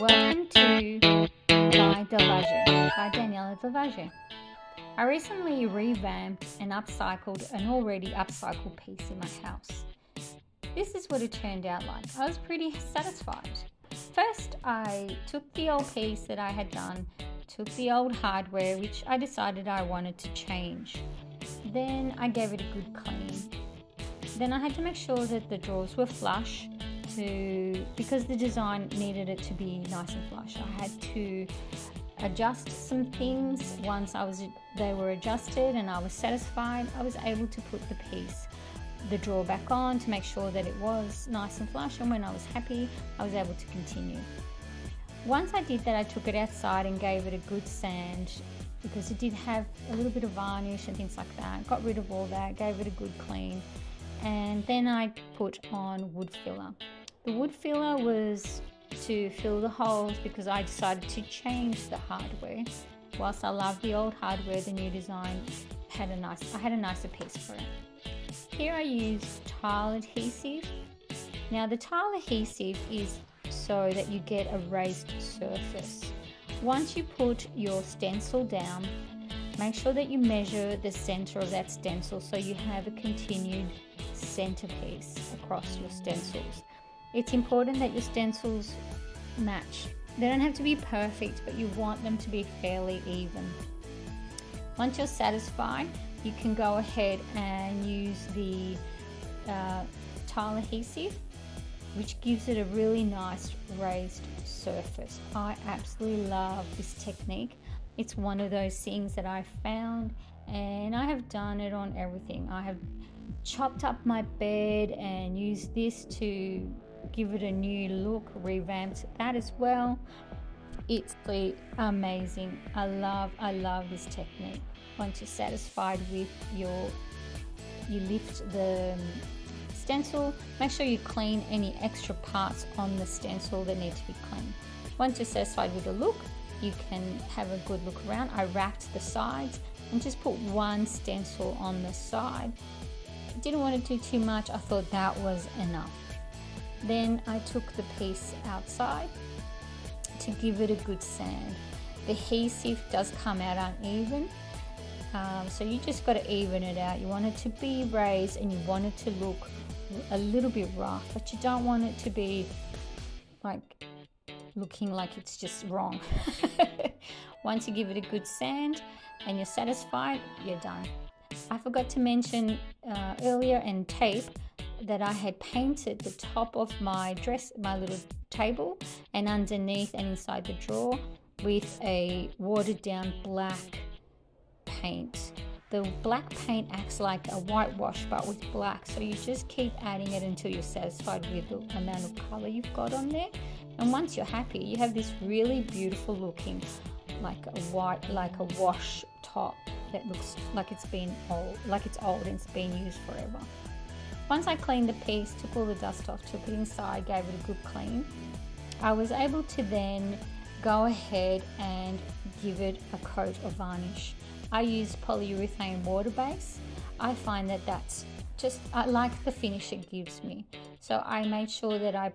Welcome to by Daniela Delvage. I recently revamped and upcycled an already upcycled piece in my house. This is what it turned out like. I was pretty satisfied. First, I took the old piece that I had done, took the old hardware which I decided I wanted to change. Then I gave it a good clean. Then I had to make sure that the drawers were flush because the design needed it to be nice and flush. I had to adjust some things. Once they were adjusted and I was satisfied, I was able to put the drawer back on to make sure that it was nice and flush, and when I was happy, I was able to continue. Once I did that, I took it outside and gave it a good sand because it did have a little bit of varnish and things like that. Got rid of all that, gave it a good clean, and then I put on wood filler. The wood filler was to fill the holes because I decided to change the hardware. Whilst I love the old hardware, the new design I had a nicer piece for it. Here I used tile adhesive. Now the tile adhesive is so that you get a raised surface. Once you put your stencil down, make sure that you measure the center of that stencil so you have a continued centerpiece across your stencils. It's important that your stencils match. They don't have to be perfect, but you want them to be fairly even. Once you're satisfied, you can go ahead and use the tile adhesive, which gives it a really nice raised surface. I absolutely love this technique. It's one of those things that I found, and I have done it on everything. I have chopped up my bed and used this to give it a new look, revamped that as well. It's amazing. I love this technique. Once you're satisfied with you lift the stencil, make sure you clean any extra parts on the stencil that need to be cleaned. Once you're satisfied with the look, you can have a good look around. I wrapped the sides and just put one stencil on the side. Didn't want to do too much. I thought that was enough. Then I took the piece outside to give it a good sand. The adhesive does come out uneven, so you just got to even it out. You want it to be raised and you want it to look a little bit rough, but you don't want it to be like looking like it's just wrong. Once you give it a good sand and you're satisfied, you're done. I forgot to mention earlier, and tape, that I had painted the top of my little table, and underneath and inside the drawer with a watered down black paint. The black paint acts like a whitewash but with black, so you just keep adding it until you're satisfied with the amount of color you've got on there. And once you're happy, you have this really beautiful looking, like a wash top that looks like it's old and it's been used forever. Once I cleaned the piece, took all the dust off, took it inside, gave it a good clean, I was able to then go ahead and give it a coat of varnish. I used polyurethane water base. I find that I like the finish it gives me. So I made sure that I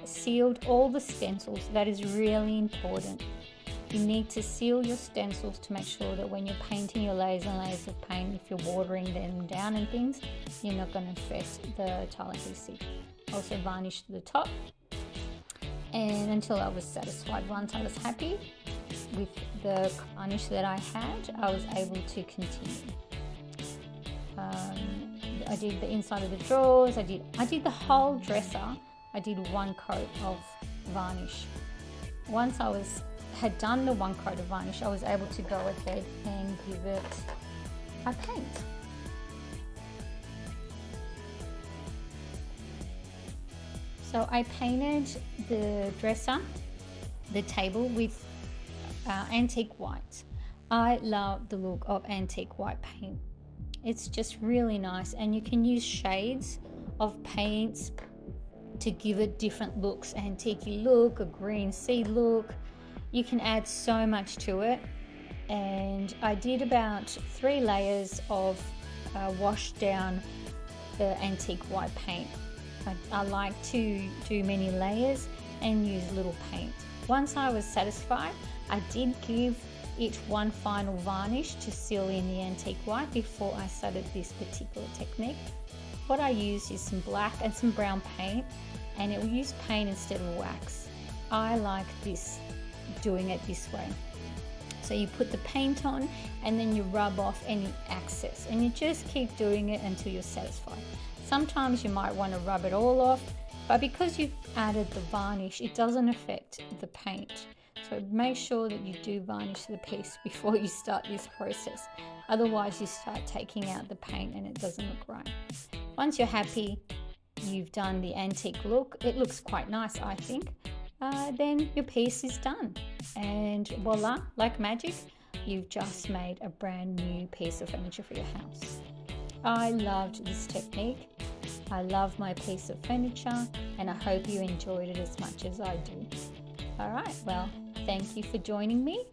sealed all the stencils. That is really important. You need to seal your stencils to make sure that when you're painting your layers and layers of paint, if you're watering them down and things, you're not going to affect the tile adhesive. Also varnished the top, and until I was satisfied. Once I was happy with the varnish that I had, I was able to continue. I did the inside of the drawers. I did the whole dresser. I did one coat of varnish. Once I had done the one coat of varnish, I was able to go ahead and give it a paint. So I painted the dresser, the table, with antique white. I love the look of antique white paint. It's just really nice, and you can use shades of paints to give it different looks. Antique look, a green sea look. You can add so much to it, and I did about 3 layers of wash down the antique white paint. I like to do many layers and use little paint. Once I was satisfied, I did give it one final varnish to seal in the antique white before I started this particular technique. What I used is some black and some brown paint, and it will use paint instead of wax. I like this, doing it this way. So you put the paint on and then you rub off any excess, and you just keep doing it until you're satisfied. Sometimes you might want to rub it all off, but because you've added the varnish, it doesn't affect the paint. So make sure that you do varnish the piece before you start this process. Otherwise you start taking out the paint and it doesn't look right. Once you're happy you've done the antique look, it looks quite nice, I think, then your piece is done. And voila, like magic, you've just made a brand new piece of furniture for your house. I loved this technique. I love my piece of furniture, and I hope you enjoyed it as much as I do. All right, well, thank you for joining me.